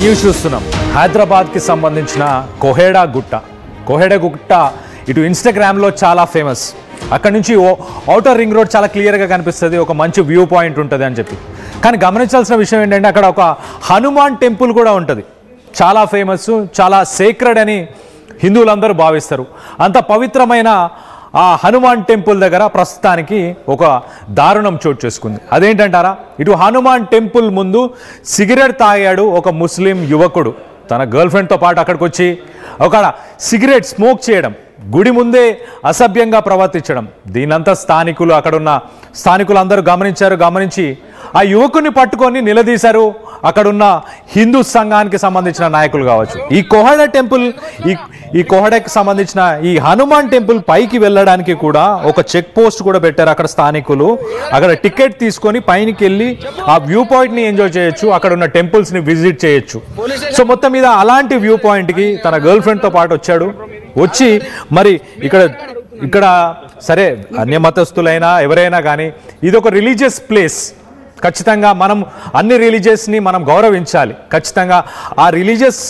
News చూస్తున్నాం. హైదరాబాద్కి సంబంధించిన కోహెడా గుట్ట ఇటు ఇన్స్టాగ్రామ్లో చాలా ఫేమస్. అక్కడ నుంచి ఔటర్ రింగ్ రోడ్ చాలా క్లియర్గా కనిపిస్తుంది, ఒక మంచి వ్యూ పాయింట్ ఉంటుంది అని చెప్పి. కానీ గమనించాల్సిన విషయం ఏంటంటే అక్కడ ఒక హనుమాన్ టెంపుల్ కూడా ఉంటుంది. చాలా ఫేమస్, చాలా సేక్రెడ్ అని హిందువులందరూ భావిస్తారు. అంత పవిత్రమైన ఆ హనుమాన్ టెంపుల్ దగ్గర ప్రస్తుతానికి ఒక దారుణం చోటు చేసుకుంది. అదేంటంటారా, ఇటు హనుమాన్ టెంపుల్ ముందు సిగరెట్ తాగాడు ఒక ముస్లిం యువకుడు. తన గర్ల్ ఫ్రెండ్తో పాటు అక్కడికి వచ్చి ఒక సిగరెట్ స్మోక్ చేయడం, గుడి ముందే అసభ్యంగా ప్రవర్తించడం. దీనంతా అక్కడున్న స్థానికులందరూ గమనించి ఆ యువకుని పట్టుకొని నిలదీశారు అక్కడున్న హిందూ సంఘానికి సంబంధించిన నాయకులు కావచ్చు. ఈ కోహెడా టెంపుల్, ఈ కోహెడాకి సంబంధించిన ఈ హనుమాన్ టెంపుల్ పైకి వెళ్ళడానికి కూడా ఒక చెక్ పోస్ట్ కూడా పెట్టారు అక్కడ స్థానికులు. అక్కడ టికెట్ తీసుకొని పైనకి వెళ్ళి ఆ వ్యూ పాయింట్ని ఎంజాయ్ చేయొచ్చు, అక్కడ ఉన్న టెంపుల్స్ని విజిట్ చేయొచ్చు. సో మొత్తం మీద అలాంటి వ్యూ పాయింట్కి తన గర్ల్ ఫ్రెండ్తో పాటు వచ్చి మరి ఇక్కడ సరే అన్య మతస్థులైనా ఎవరైనా కానీ ఇది ఒక రిలీజియస్ ప్లేస్. ఖచ్చితంగా మనం అన్ని రిలీజియస్ని మనం గౌరవించాలి. ఖచ్చితంగా ఆ రిలీజియస్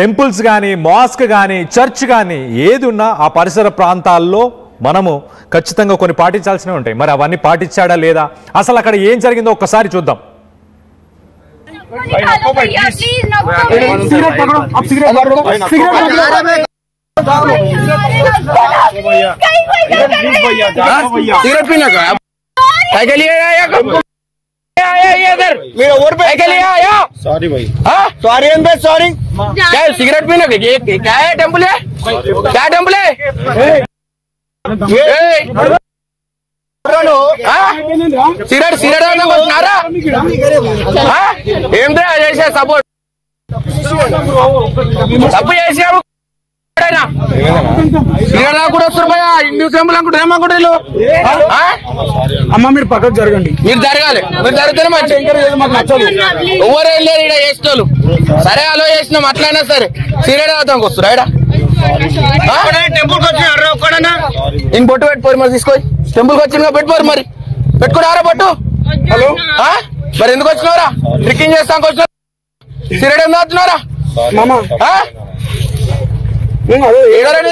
టెంపుల్స్ కానీ, మాస్క్ కానీ, చర్చ్ కానీ ఏది ఉన్నా ఆ పరిసర ప్రాంతాల్లో మనము ఖచ్చితంగా కొన్ని పాటించాల్సినవి ఉంటాయి. మరి అవన్నీ పాటించాడా లేదా, అసలు అక్కడ ఏం జరిగిందో ఒక్కసారి చూద్దాం. सिगरेट पीने का क्या के लिए आया इधर मेरे और पे के लिए आया सॉरी भाई हाँ सॉरी एम बे सॉरी क्या सिगरेट पीने का क्या है टेंपल है क्या टेंपल है सिगरेट सिगरेट नारा हाँ एम दे ऐसे सपोर्ट सब ऐसे అమ్మ మీరు పక్కకు జరగండి, మీరు జరగాలి, మీరు జరిగితేనే మంచి. ఎవరు వెళ్ళారు ఇక్కడ చేసేటోళ్ళు? సరే అలో చేసినాం, అట్లయినా సరే సిగరెట్ అవుతానికి వస్తారు. టెంపుల్కి వచ్చిన నేను బొట్టు పెట్టుకోరు మరి, తీసుకొని టెంపుల్కి వచ్చిన పెట్టుకోరు మరి, పెట్టుకున్నారా బొట్టు? హలో మరి ఎందుకు వచ్చినవరా? ట్రిక్కింగ్ చేస్తానికి వచ్చిన సిగరెట్ ఎందుకు వచ్చినవరా?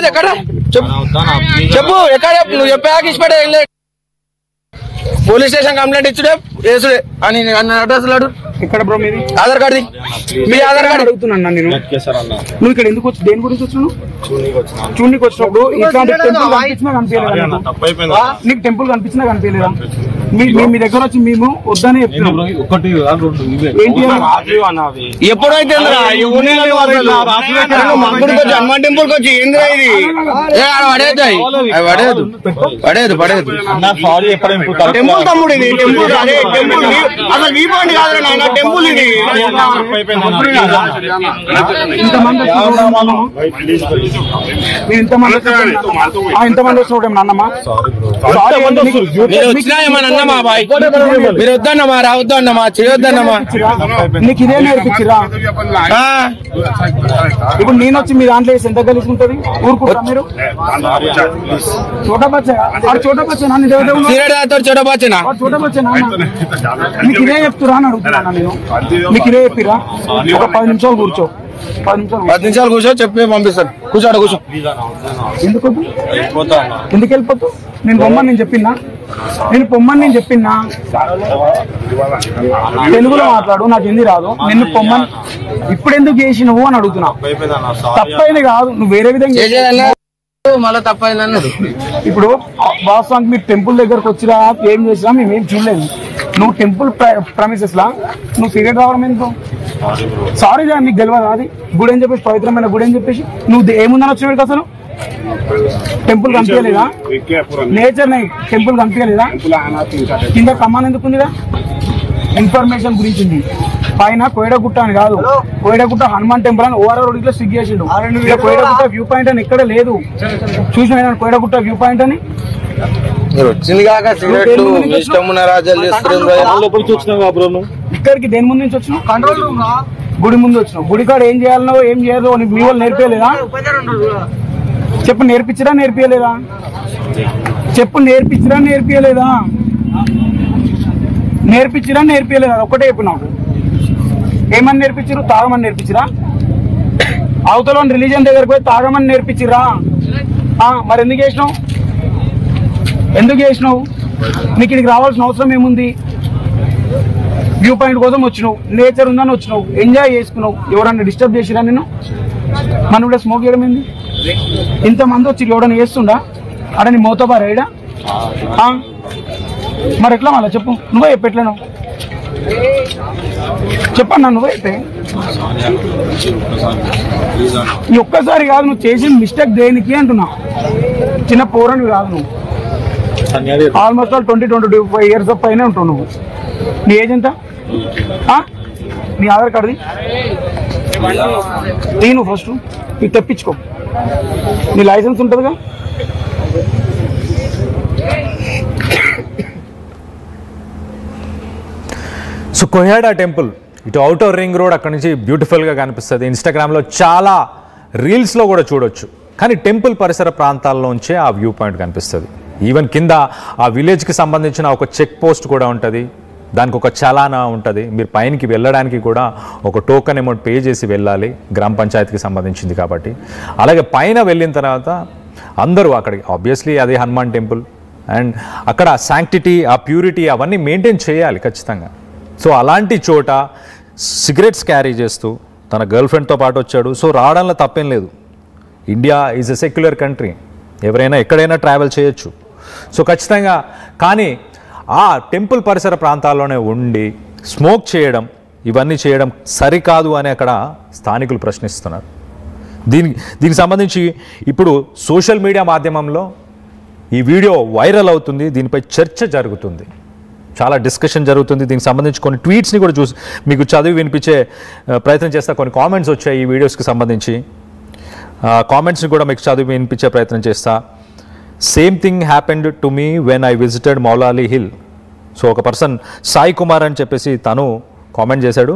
ఎక్కడ చెప్పు, ఎక్కడ నువ్వు చెప్పాక ఇచ్చిపెట్టే పోలీస్ స్టేషన్ కంప్లైంట్ ఇచ్చుడే వేసుడే అని అడ్రస్ లాడు. ఇక్కడ బ్రో మీది ఆధార్ కార్డు, మీ ఆధార్ కార్డు అడుగుతున్నా నేను. నువ్వు ఇక్కడ ఎందుకు వచ్చి దేని గురించి వచ్చినావు? చూడనికి వచ్చినప్పుడు ఇట్లాంటి టెంపుల్ కనిపించినా కనిపించలేదా? నీకు టెంపుల్ కనిపించినా కనిపించలేదా? మీ దగ్గర వచ్చి మేము వద్దని చెప్తున్నాం. ఎప్పుడైతే హనుమాన్ టెంపుల్ కి వచ్చి ఏంద్రా ఇది పడేదు పడేదు టెంపుల్ తమ్ముడు, ఇది టెంపుల్ అసలు వీ పాయింట్ కాదు నాయన, టెంపుల్ ఇది. ఇంతమంది వచ్చినప్పుడు అన్నమ్మా అన్నమా బాయ్, మీరు వద్దన్నమా, రావద్దు అన్నమా, చేయొద్దన్నమా. నీకు ఇదే నేర్పించిరా? ఇప్పుడు నేను వచ్చి మీ దాంట్లో వేసి ఎంత గెలుచుకుంటది? ఊరుకుంటా మీరు? చోటా బచ్చా మీకు ఇదే చెప్తురా అని అడుగుతున్నా నేను. మీకు ఇదే చెప్పిరా? ఒక 10 నిమిషాలు కూర్చో, 10 నిమిషాలు కూర్చో, చెప్పి పంపిస్తాను. కూర్చోడు కూర్చో. ఎందుకు వెళ్ళిపోతావు? నేను పొమ్మని నేను చెప్పినా తెలుగులో మాట్లాడు, నాకు హిందీ రాదు. నిన్ను పొమ్మని ఇప్పుడు ఎందుకు చేసినవు అని అడుగుతున్నా. తప్పైంది కాదు, నువ్వు వేరే విధంగా మళ్ళీ తప్పైందన్నది. ఇప్పుడు వాస్తవానికి మీరు టెంపుల్ దగ్గరకు వచ్చిరా, ఏం చేసినా మేమేం చూడలేదు. నువ్వు టెంపుల్ ప్రమిసెస్ లా నువ్వు సిగరెట్ రావడం ఎందుకు? సారీ రా, నీకు తెలియదు అది గుడి అని చెప్పేసి, పవిత్రమైన గుడి అని చెప్పేసి నువ్వు ఏముందని వచ్చినావు? అసలు టెంపుల్ కనిపించలేదా? నేచర్ టెంపుల్ కనిపించలేదా? కింద కమాన్ ఎందుకు ఉందిగా? ఇన్ఫర్మేషన్ గురించి ఉంది. పైన కోయడగుట్ట అని కాదు, కోయడగుట్ట హనుమాన్ టెంపుల్ అని ఓఆర్ఆర్ రోడ్ స్టిక్ చేసిండు. కోయడగుట్ట వ్యూ పాయింట్ అని ఇక్కడ లేదు. చూసిన కోయడగుట్ట వ్యూ పాయింట్ అని వచ్చింది కాక సిగరెట్లు ఇక్కడికి దేని ముందు నుంచి వచ్చినావు? కంట్రోల్ రూమ్, గుడి ముందు వచ్చినావు. గుడి కాడ ఏం చేయాలనో ఏం చేయాలో మీ వాళ్ళు నేర్పేయలేదా? చెప్పు, నేర్పించరా నేర్పియలేదా? చెప్పు, నేర్పించరా నేర్పియలేదా? ఒకటే చెప్పు నాకు. ఏమని నేర్పించారు? తాగమని నేర్పించిరా? అవతల రిలీజన్ దగ్గరకు పోయి తాగమని నేర్పించిరా? మరి ఎందుకు చేసినావు? నీకు ఇక్కడికి రావాల్సిన అవసరం ఏముంది? వ్యూ పాయింట్ కోసం వచ్చినావు, నేచర్ ఉందని వచ్చినావు, ఎంజాయ్ చేసుకున్నావు. ఎవరన్నా డిస్టర్బ్ చేసిరా నేను? మనం కూడా స్మోక్ చేయడం ఏంది? ఇంతమంది వచ్చి ఎవడన్నా చేస్తుండా? అడ నీ మోతబారా ఈడ? మరి ఎట్లా మళ్ళా చెప్పు, నువ్వే చెప్పెట్లేను చెప్పన్నా, నువ్వే చెప్పే. ఈ ఒక్కసారి కాదు, నువ్వు చేసిన మిస్టేక్ దేనికి అంటున్నా. చిన్న పోరని కాదు నువ్వు, ఆల్మోస్ట్ 20-25 ఇయర్స్ పైన ఉంటావు నువ్వు. నీ ఏజ్ ఎంత? నీ ఆధార్ కార్డుది నేను ఫస్ట్ ఇది తెప్పించుకో. నీ లైసెన్స్ ఉంటుందిగా. సో కొహేడా టెంపుల్ ఇటు అవుటర్ రింగ్ రోడ్ అక్కడ నుంచి బ్యూటిఫుల్గా కనిపిస్తుంది. ఇన్స్టాగ్రామ్లో చాలా రీల్స్లో కూడా చూడొచ్చు. కానీ టెంపుల్ పరిసర ప్రాంతాల్లోంచే ఆ వ్యూ పాయింట్ కనిపిస్తుంది. ఈవెన్ కింద ఆ విలేజ్కి సంబంధించిన ఒక చెక్ పోస్ట్ కూడా ఉంటుంది, దానికి ఒక చలానా ఉంటుంది. మీరు పైనకి వెళ్ళడానికి కూడా ఒక టోకెన్ అమౌంట్ పే చేసి వెళ్ళాలి, గ్రామ పంచాయతీకి సంబంధించింది కాబట్టి. అలాగే పైన వెళ్ళిన తర్వాత అందరూ అక్కడికి ఆబ్వియస్లీ అది హనుమాన్ టెంపుల్, అండ్ అక్కడ శాంక్టిటీ, ఆ ప్యూరిటీ అవన్నీ మెయింటైన్ చేయాలి ఖచ్చితంగా. సో అలాంటి చోట సిగరెట్స్ క్యారీ చేస్తూ తన గర్ల్ ఫ్రెండ్తో పాటు వచ్చాడు. సో రావడంలో తప్పేం లేదు. India is a secular country, ఎవరైనా ఎక్కడైనా ట్రావెల్ చేయొచ్చు. సో ఖచ్చితంగా కానీ ఆ టెంపుల్ పరిసర ప్రాంతాల్లోనే ఉండి స్మోక్ చేయడం, ఇవన్నీ చేయడం సరికాదు అని అక్కడ స్థానికులు ప్రశ్నిస్తున్నారు. దీనికి సంబంధించి ఇప్పుడు సోషల్ మీడియా మాధ్యమంలో ఈ వీడియో వైరల్ అవుతుంది, దీనిపై చర్చ జరుగుతుంది, చాలా డిస్కషన్ జరుగుతుంది. దీనికి సంబంధించి కొన్ని ట్వీట్స్ని కూడా చూసి మీకు చదివి వినిపించే ప్రయత్నం చేస్తా. కొన్ని కామెంట్స్ వచ్చాయి ఈ వీడియోస్కి సంబంధించి, కామెంట్స్ని కూడా మీకు చదివి వినిపించే ప్రయత్నం చేస్తా. Same thing happened to me when I visited Moula Ali hill. So ఒక పర్సన్ సాయి కుమార్ అని చెప్పేసి తను కామెంట్ చేశాడు.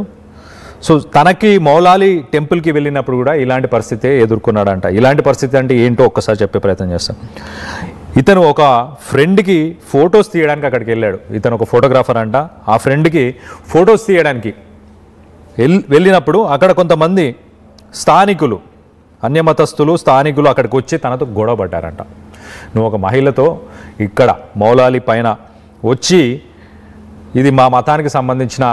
సో తనకి మౌలాలి టెంపుల్కి వెళ్ళినప్పుడు కూడా ఇలాంటి పరిస్థితే ఎదుర్కొన్నాడంట. ఇలాంటి పరిస్థితి అంటే ఏంటో ఒక్కసారి చెప్పే ప్రయత్నం చేస్తాం. ఇతను ఒక ఫ్రెండ్కి ఫొటోస్ తీయడానికి అక్కడికి వెళ్ళాడు. ఇతను ఒక ఫోటోగ్రాఫర్ అంట. ఆ ఫ్రెండ్కి ఫొటోస్ తీయడానికి వెళ్ళినప్పుడు అక్కడ కొంతమంది స్థానికులు, అన్యమతస్థులు స్థానికులు అక్కడికి వచ్చి తనతో గొడవ పడ్డారంట. నువ్వు ఒక మహిళతో ఇక్కడ మౌలాలి పైన వచ్చి, ఇది మా మతానికి సంబంధించిన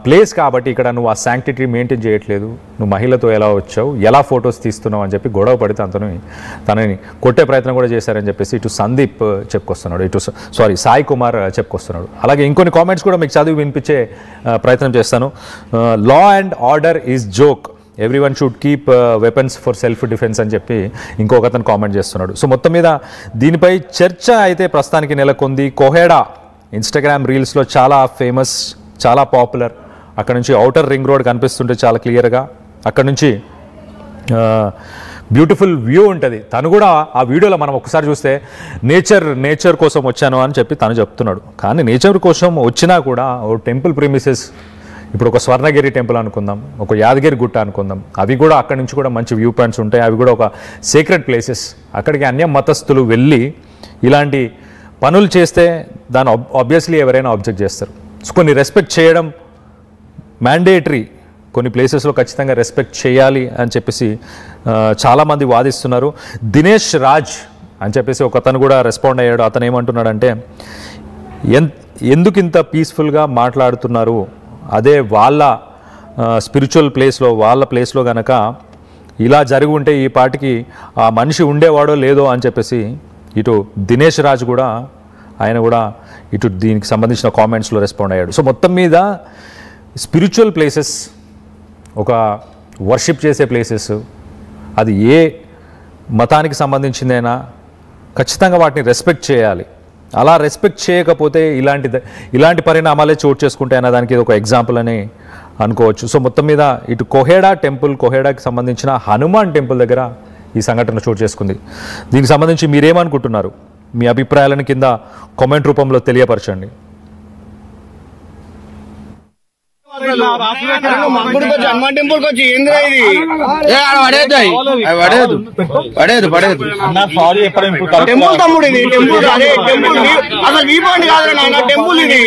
ప్లేస్ కాబట్టి ఇక్కడ నువ్వు ఆ శాంక్టిటీ మెయింటైన్ చేయట్లేదు, నువ్వు మహిళతో ఎలా వచ్చావు, ఎలా ఫొటోస్ తీస్తున్నావు అని చెప్పి గొడవ పడితే తనని కొట్టే ప్రయత్నం కూడా చేశారని చెప్పేసి ఇటు సందీప్ చెప్పుకొస్తున్నాడు, సాయి కుమార్ చెప్పుకొస్తున్నాడు. అలాగే ఇంకొన్ని కామెంట్స్ కూడా మీకు చదివి వినిపించే ప్రయత్నం చేస్తాను. Law and order is joke, everyone should keep weapons for self defence అని చెప్పి ఇంకొక అతను కామెంట్ చేస్తున్నాడు. సో మొత్తం మీద దీనిపై చర్చ అయితే ప్రస్తుతానికి నెలకొంది. కొహేడా ఇన్స్టాగ్రామ్ రీల్స్లో చాలా ఫేమస్, చాలా పాపులర్. అక్కడ నుంచి అవుటర్ రింగ్ రోడ్ కనిపిస్తుంటే చాలా క్లియర్గా, అక్కడ నుంచి బ్యూటిఫుల్ వ్యూ ఉంటుంది. తను కూడా ఆ వీడియోలో మనం ఒకసారి చూస్తే నేచర్ కోసం వచ్చాను అని చెప్పి తను చెప్తున్నాడు. కానీ నేచర్ కోసం వచ్చినా కూడా ఓ టెంపుల్ ప్రిమిసెస్, ఇప్పుడు ఒక స్వర్ణగిరి టెంపుల్ అనుకుందాం, ఒక యాదగిరి గుట్ట అనుకుందాం, అవి కూడా అక్కడి నుంచి కూడా మంచి వ్యూ పాయింట్స్ ఉంటాయి. అవి కూడా ఒక సీక్రెట్ ప్లేసెస్. అక్కడికి అన్య మతస్థులు వెళ్ళి ఇలాంటి పనులు చేస్తే దాన్ని ఆబ్వియస్లీ ఎవరైనా ఆబ్జెక్ట్ చేస్తారు. సో కొన్ని రెస్పెక్ట్ చేయడం మ్యాండేటరీ, కొన్ని ప్లేసెస్లో ఖచ్చితంగా రెస్పెక్ట్ చేయాలి అని చెప్పేసి చాలామంది వాదిస్తున్నారు. దినేష్ రాజ్ అని చెప్పేసి ఒక అతను కూడా రెస్పాండ్ అయ్యాడు. అతను ఏమంటున్నాడంటే, ఎందుకు ఇంత పీస్ఫుల్గా మాట్లాడుతున్నారు, అదే వాళ్ళ స్పిరిచువల్ ప్లేస్లో, వాళ్ళ ప్లేస్లో కనుక ఇలా జరిగి ఉంటే ఈ పాటికి ఆ మనిషి ఉండేవాడో లేదో అని చెప్పేసి ఇటు దినేష్ రాజ్ కూడా ఆయన కూడా ఇటు దీనికి సంబంధించిన కామెంట్స్లో రెస్పాండ్ అయ్యాడు. సో మొత్తం మీద స్పిరిచువల్ ప్లేసెస్, ఒక వర్షిప్ చేసే ప్లేసెస్, అది ఏ మతానికి సంబంధించిందైనా ఖచ్చితంగా వాటిని రెస్పెక్ట్ చేయాలి. అలా రెస్పెక్ట్ చేయకపోతే ఇలాంటి పరిణామాలే చోటు చేసుకుంటాయి అన్న దానికి ఇది ఒక ఎగ్జాంపుల్ అని అనుకోవచ్చు. సో మొత్తం మీద ఇటు కొహేడా టెంపుల్, కొహేడాకి సంబంధించిన హనుమాన్ టెంపుల్ దగ్గర ఈ సంఘటన చోటు చేసుకుంది. దీనికి సంబంధించి మీరేమనుకుంటున్నారు? మీ అభిప్రాయాలను కింద కామెంట్ రూపంలో తెలియపరచండి. హనుమాన్ టెంపుల్ కి వచ్చి ఏంద్రా ఇది టెంపుల్ తమ్ముడు, ఇది టెంపుల్ అసలు వీ పాయింట్ కాదు నాయన, టెంపుల్ ఇది.